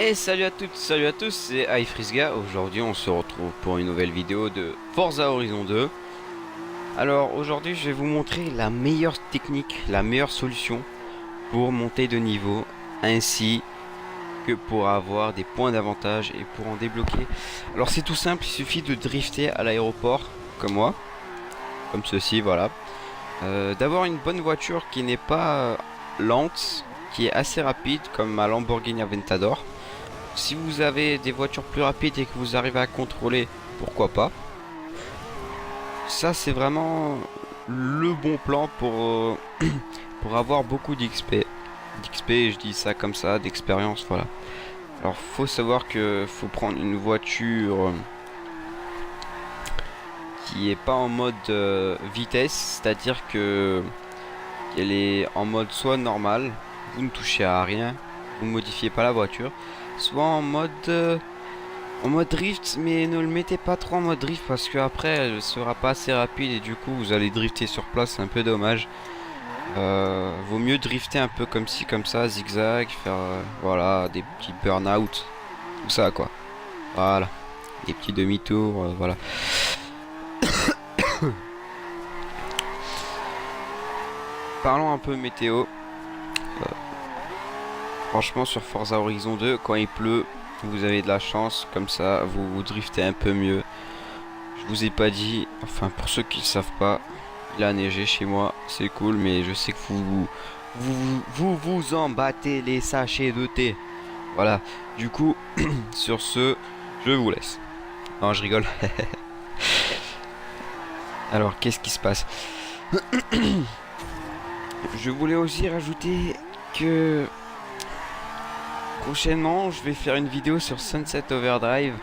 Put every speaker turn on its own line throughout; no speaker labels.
Et salut à toutes, salut à tous, c'est iFrisga. Aujourd'hui on se retrouve pour une nouvelle vidéo de Forza Horizon 2. Alors aujourd'hui je vais vous montrer la meilleure technique, la meilleure solution pour monter de niveau, ainsi que pour avoir des points d'avantage et pour en débloquer. Alors c'est tout simple, il suffit de drifter à l'aéroport, comme moi, comme ceci, voilà. D'avoir une bonne voiture qui n'est pas lente, qui est assez rapide, comme ma Lamborghini Aventador. Si vous avez des voitures plus rapides et que vous arrivez à contrôler, pourquoi pas. Ça c'est vraiment le bon plan pour avoir beaucoup d'XP. D'XP, je dis ça comme ça, d'expérience, voilà. Alors faut savoir que faut prendre une voiture qui est pas en mode vitesse, c'est-à-dire que elle est en mode soit normal, vous ne touchez à rien, vous ne modifiez pas la voiture, soit en mode drift, mais ne le mettez pas trop en mode drift parce que après elle sera pas assez rapide et du coup vous allez drifter sur place, c'est un peu dommage. Vaut mieux drifter un peu comme ci comme ça, zigzag, faire voilà des petits burn-out, tout ça quoi. Voilà, des petits demi-tours, voilà. Parlons un peu météo. Franchement sur Forza Horizon 2, quand il pleut, vous avez de la chance, comme ça vous driftez un peu mieux. Je vous ai pas dit, enfin pour ceux qui ne savent pas, il a neigé chez moi, c'est cool, mais je sais que vous en battez les sachets de thé. Voilà, du coup, sur ce, je vous laisse. Non, je rigole. Alors, qu'est-ce qui se passe? Je voulais aussi rajouter que prochainement, je vais faire une vidéo sur Sunset Overdrive.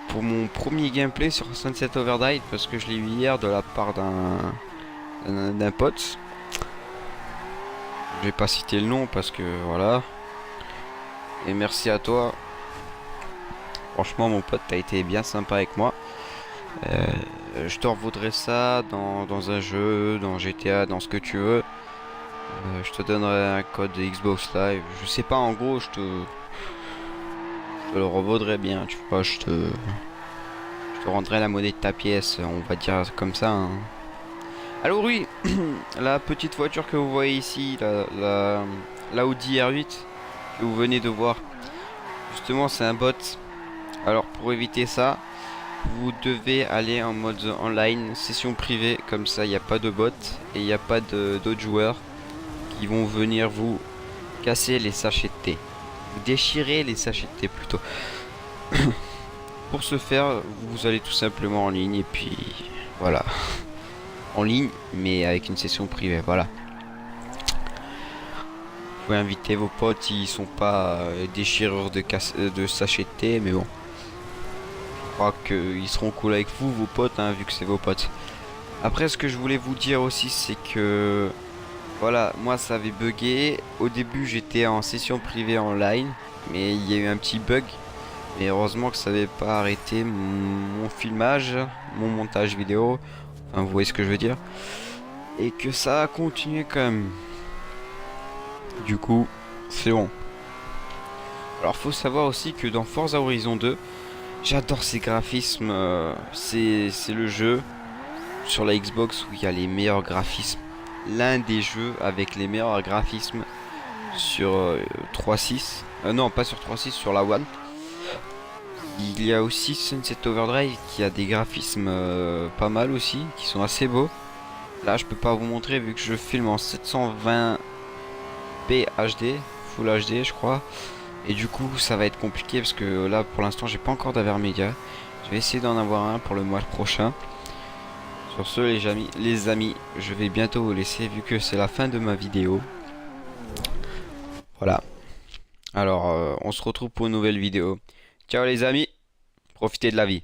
Pour mon premier gameplay sur Sunset Overdrive, parce que je l'ai eu hier de la part d'un pote. Je vais pas citer le nom parce que voilà. Et merci à toi. Franchement mon pote, t'as été bien sympa avec moi. Je te revaudrai ça dans un jeu, dans GTA, dans ce que tu veux. Je te donnerai un code Xbox Live. Je sais pas, en gros, je te le revaudrai bien, tu vois. Je te rendrai la monnaie de ta pièce, on va dire comme ça, hein. Alors oui, la petite voiture que vous voyez ici, la Audi R8 que vous venez de voir, justement c'est un bot. Alors pour éviter ça, vous devez aller en mode online, session privée, comme ça il n'y a pas de bot et il n'y a pas d'autres joueurs qui vont venir vous casser les sachets de thé. Vous déchirer les sachets de thé plutôt. Pour ce faire, vous allez tout simplement en ligne et puis voilà. En ligne, mais avec une session privée, voilà. Vous pouvez inviter vos potes, ils sont pas déchireurs de sachets de thé, mais bon. Je crois qu'ils seront cool avec vous, vos potes, hein, vu que c'est vos potes. Après, ce que je voulais vous dire aussi, c'est que voilà, moi ça avait bugué. Au début, j'étais en session privée online, mais il y a eu un petit bug. Mais heureusement que ça n'avait pas arrêté mon filmage, mon montage vidéo. Enfin, vous voyez ce que je veux dire. Et que ça a continué quand même. Du coup, c'est bon. Alors, faut savoir aussi que dans Forza Horizon 2, j'adore ces graphismes. C'est le jeu sur la Xbox où il y a les meilleurs graphismes. L'un des jeux avec les meilleurs graphismes sur 3.6. Non, pas sur 3.6, sur la One. Il y a aussi Sunset Overdrive qui a des graphismes pas mal aussi, qui sont assez beaux. Là, je peux pas vous montrer vu que je filme en 720p HD, Full HD, je crois. Et du coup, ça va être compliqué parce que là, pour l'instant, j'ai pas encore d'Avermedia. Je vais essayer d'en avoir un pour le mois prochain. Sur ce, les amis, je vais bientôt vous laisser vu que c'est la fin de ma vidéo. Voilà. Alors, on se retrouve pour une nouvelle vidéo. Ciao les amis, profitez de la vie.